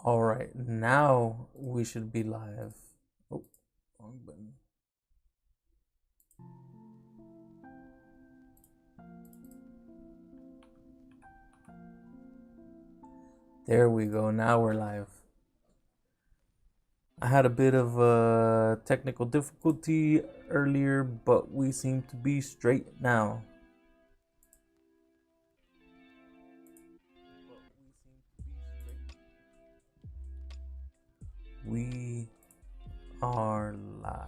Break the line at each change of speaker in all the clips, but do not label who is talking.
All right, now we should be live. Oh, wrong button. There we go. Now we're live. I had a bit of technical difficulty earlier, but we seem to be straight now. We are live.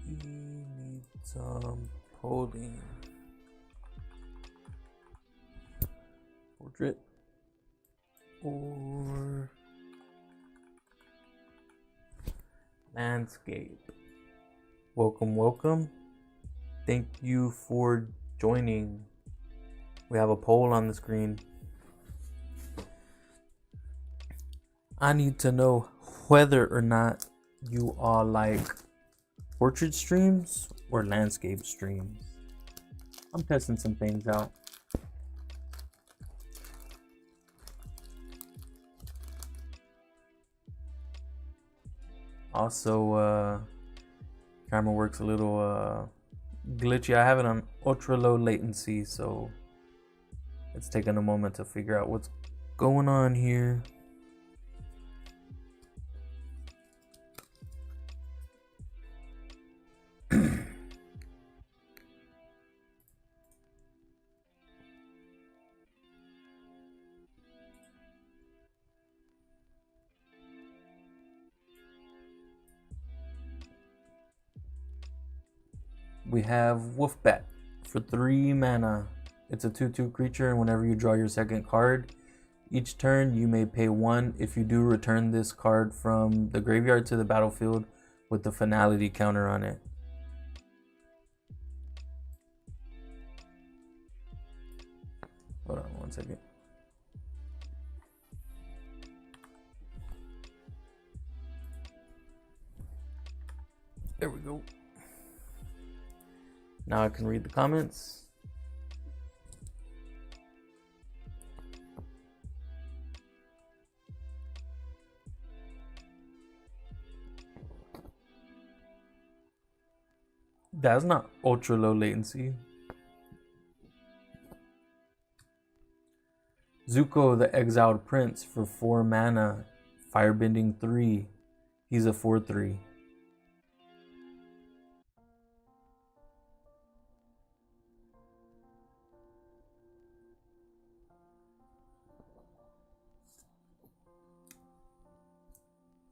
We need some polling. Portrait or landscape. Welcome. Thank you for joining. We have a poll on the screen. I need to know whether or not you all like portrait streams or landscape streams. I'm testing some things out. Also, camera works a little glitchy. I have it on ultra low latency, so it's taking a moment to figure out what's going on here. We have Wolfbat for 3 mana. It's a 2/2 creature, and whenever you draw your second card, each turn you may pay 1. If you do, return this card from the graveyard to the battlefield with the finality counter on it. Hold on 1 second. There we go. Now I can read the comments. That's not ultra low latency. Zuko the Exiled Prince for 4 mana, Firebending 3. He's a 4/3.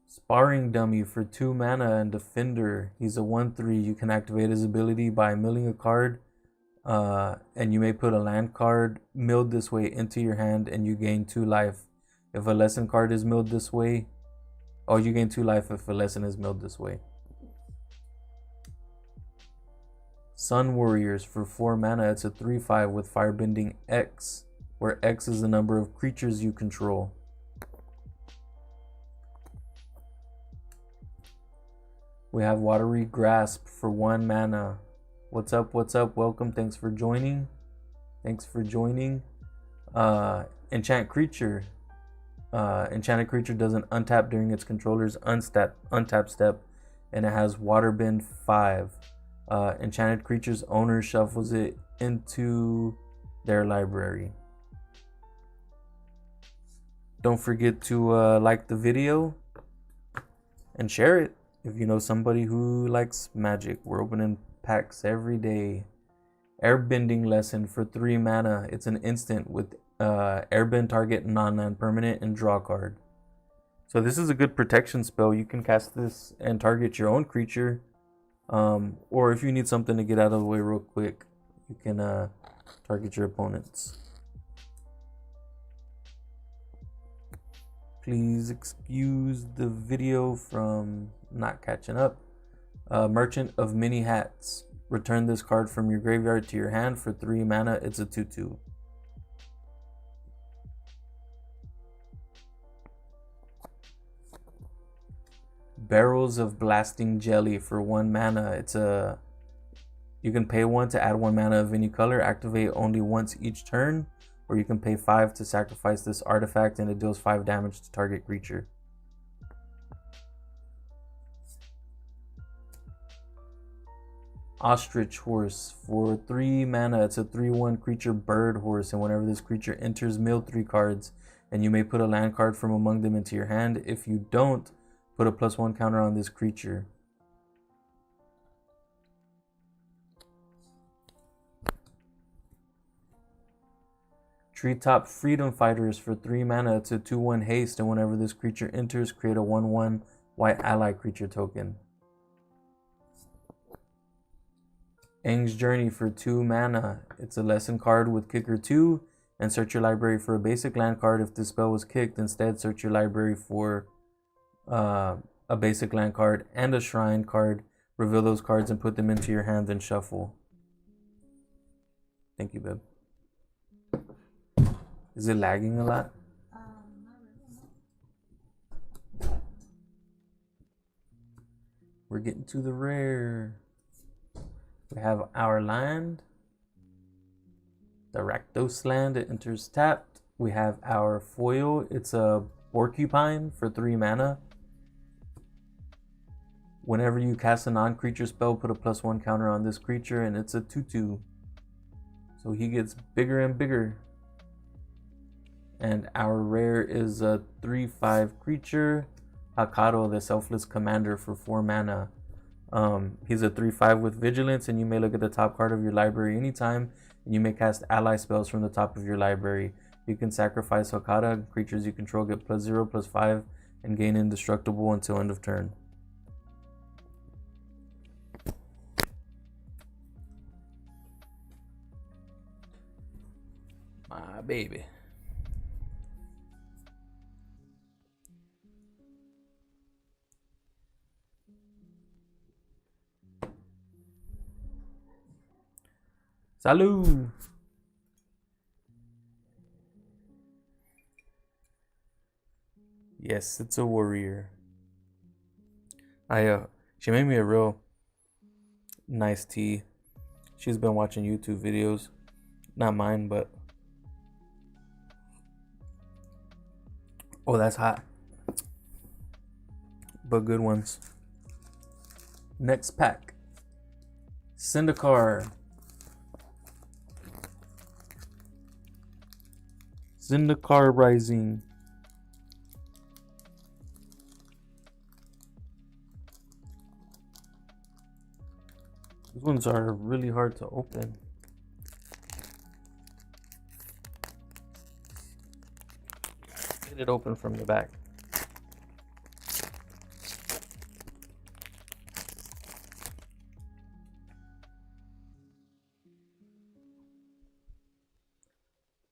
Sparring Dummy for 2 mana and Defender. He's a 1/3. You can activate his ability by milling a card, and you may put a land card milled this way into your hand, and you gain 2 life. If a lesson card is milled this way, you gain 2 life if a lesson is milled this way. Sun Warriors for 4 mana. It's a 3/5 with Firebending X, where X is the number of creatures you control. We have Watery Grasp for 1 mana. What's up? Welcome. Thanks for joining. Enchant Creature. Enchanted creature doesn't untap during its controller's untap step, and it has Waterbend 5. Enchanted creature's owner shuffles it into their library. Don't forget to like the video and share it if you know somebody who likes magic. We're opening packs every day. Airbending Lesson for 3 mana. It's an instant with airbend target non-land permanent and draw card. So this is a good protection spell. You can cast this and target your own creature, or if you need something to get out of the way real quick, you can target your opponents. Please excuse the video from not catching up. Merchant of Many Hats. Return this card from your graveyard to your hand for 3 mana. It's a 2/2. Barrels of Blasting Jelly for 1 mana. You can pay 1 to add 1 mana of any color. Activate only once each turn. Or you can pay 5 to sacrifice this artifact and it deals 5 damage to target creature. Ostrich Horse for 3 mana. It's a 3/1 creature bird horse, and whenever this creature enters, mill 3 cards, and you may put a land card from among them into your hand. If you don't, put a +1 counter on this creature. Treetop Freedom Fighters for 3 mana. It's a 2/1 haste, and whenever this creature enters, create a 1/1 white ally creature token. Aang's Journey for 2 mana. It's a lesson card with kicker 2, and search your library for a basic land card. If this spell was kicked, instead search your library for a basic land card and a shrine card. Reveal those cards and put them into your hand and shuffle. Thank you, babe. Is it lagging a lot? We're getting to the rare. We have our land, the Rakdos land. It enters tapped. We have our foil. It's a Porcupine for 3 mana. Whenever you cast a non-creature spell, put a +1 counter on this creature, and it's a 2/2. So he gets bigger and bigger. And our rare is a 3/5 creature, Hakado, the Selfless Commander for 4 mana. He's a 3/5 with vigilance, and you may look at the top card of your library anytime, and you may cast ally spells from the top of your library. You can sacrifice Hakata. Creatures you control get +0, +5, and gain indestructible until end of turn. My baby. Salud. Yes, it's a warrior. She made me a real nice tea. She's been watching YouTube videos, not mine, but oh, that's hot. But good ones. Next pack. Zendikar. Zendikar Rising. These ones are really hard to open. Get it open from the back.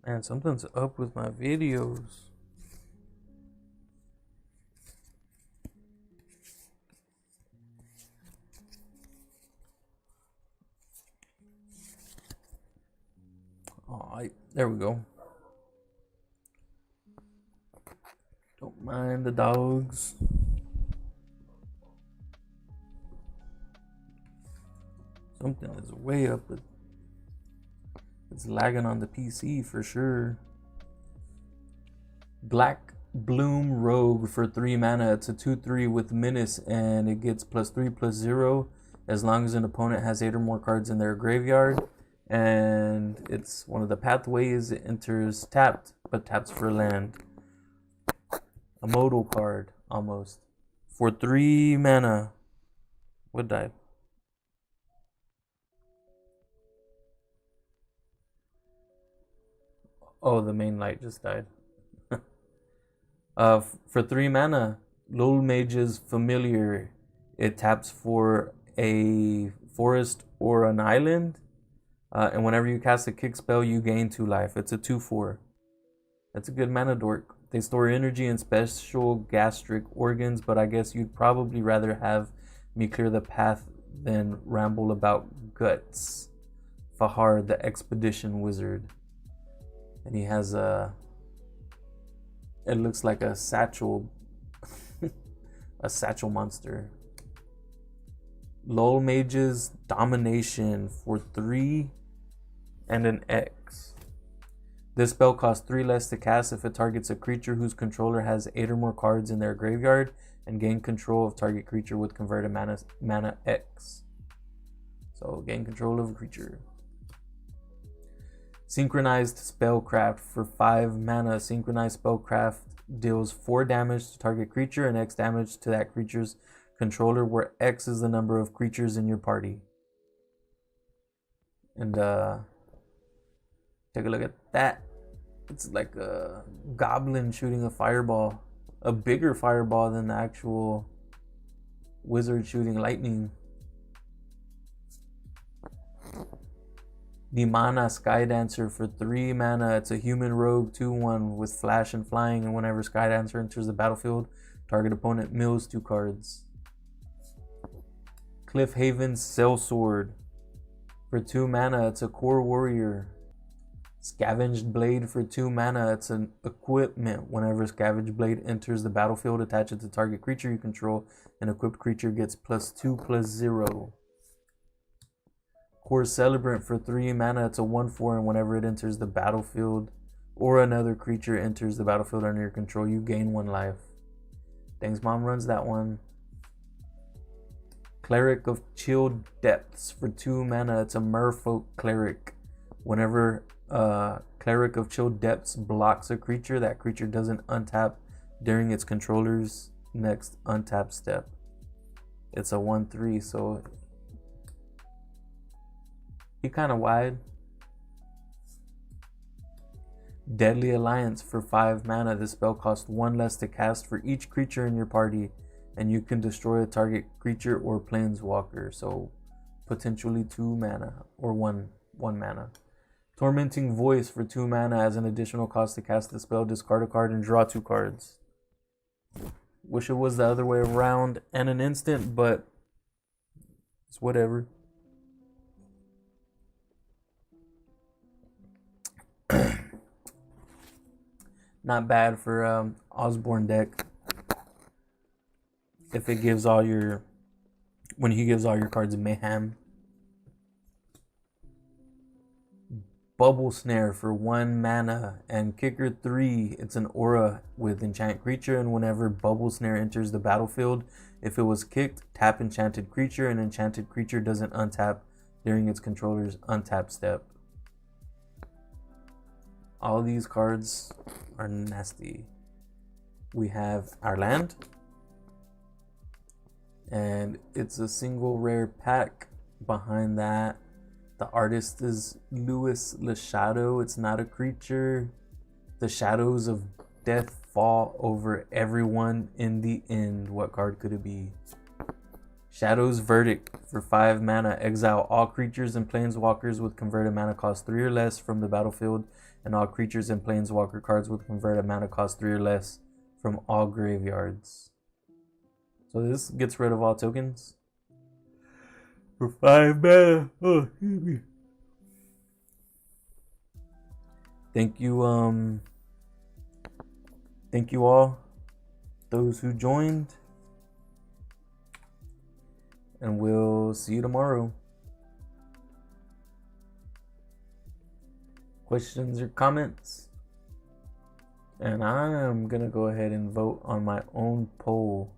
Man, something's up with my videos. Oh, there we go. Don't mind the dogs. Something is way up with. It's lagging on the PC for sure. Black Bloom Rogue for 3 mana. It's a 2/3 with Menace, and it gets +3/+0 as long as an opponent has 8 or more cards in their graveyard. And it's one of the pathways. It enters tapped, but taps for land. A modal card, almost. For 3 mana. What died? Oh, the main light just died. For 3 mana, Lul Mage's Familiar. It taps for a forest or an island. And whenever you cast a kick spell, you gain 2 life. It's a 2/4. That's a good mana dork. They store energy in special gastric organs, but I guess you'd probably rather have me clear the path than ramble about guts. Fahar, the expedition wizard. And he has it looks like a satchel, a satchel monster. Lol Mage's Domination for 3 and an X. This spell costs 3 less to cast if it targets a creature whose controller has 8 or more cards in their graveyard, and gain control of target creature with converted mana X. So gain control of a creature. Synchronized Spellcraft for 5 mana. Synchronized Spellcraft deals 4 damage to target creature and X damage to that creature's controller, where X is the number of creatures in your party. And take a look at that. It's like a goblin shooting a fireball. A bigger fireball than the actual wizard shooting lightning. The Mana Skydancer for 3 mana. It's a human rogue 2/1 with flash and flying, and whenever Skydancer enters the battlefield, target opponent mills 2 cards. Cliffhaven's Sellsword for 2 mana. It's a core warrior. Scavenged Blade for 2 mana. It's an equipment. Whenever Scavenged Blade enters the battlefield, attach it to target creature you control. An equipped creature gets +2/+0. Core Celebrant for 3 mana. It's a 1/4, and whenever it enters the battlefield or another creature enters the battlefield under your control, you gain 1 life. Thanks, Mom runs that one. Cleric of Chilled Depths for 2 mana. It's a merfolk cleric. Whenever Cleric of Chilled Depths blocks a creature, that creature doesn't untap during its controller's next untap step. It's a 1/3, so he kind of wide. Deadly Alliance for 5 mana. This spell costs 1 less to cast for each creature in your party, and you can destroy a target creature or planeswalker. So potentially 2 mana or 1 mana. Tormenting Voice for 2 mana. As an additional cost to cast the spell, discard a card and draw 2 cards. Wish it was the other way around and an instant, but it's whatever. Not bad for Osborne deck. If it gives all your, when he gives all your cards mayhem. Bubble Snare for 1 mana and Kicker 3. It's an aura with enchant creature, and whenever Bubble Snare enters the battlefield, if it was kicked, tap enchanted creature, and enchanted creature doesn't untap during its controller's untap step. All these cards are nasty. We have our land, and it's a single rare pack. Behind that, the artist is Louis Le Shadow. It's not a creature. The shadows of death fall over everyone in the end. What card could it be? Shadow's Verdict for 5 mana. Exile all creatures and planeswalkers with converted mana cost 3 or less from the battlefield, and all creatures and planeswalker cards with converted mana cost 3 or less from all graveyards. So this gets rid of all tokens for 5 mana. Oh, excuse me. Thank you all, those who joined, and we'll see you tomorrow. Questions or comments? And I'm gonna go ahead and vote on my own poll.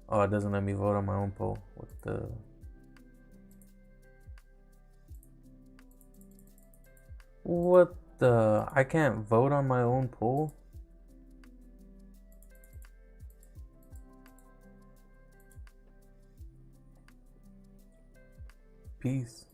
Oh, it doesn't let me vote on my own poll. What the? What the? I can't vote on my own poll? Peace.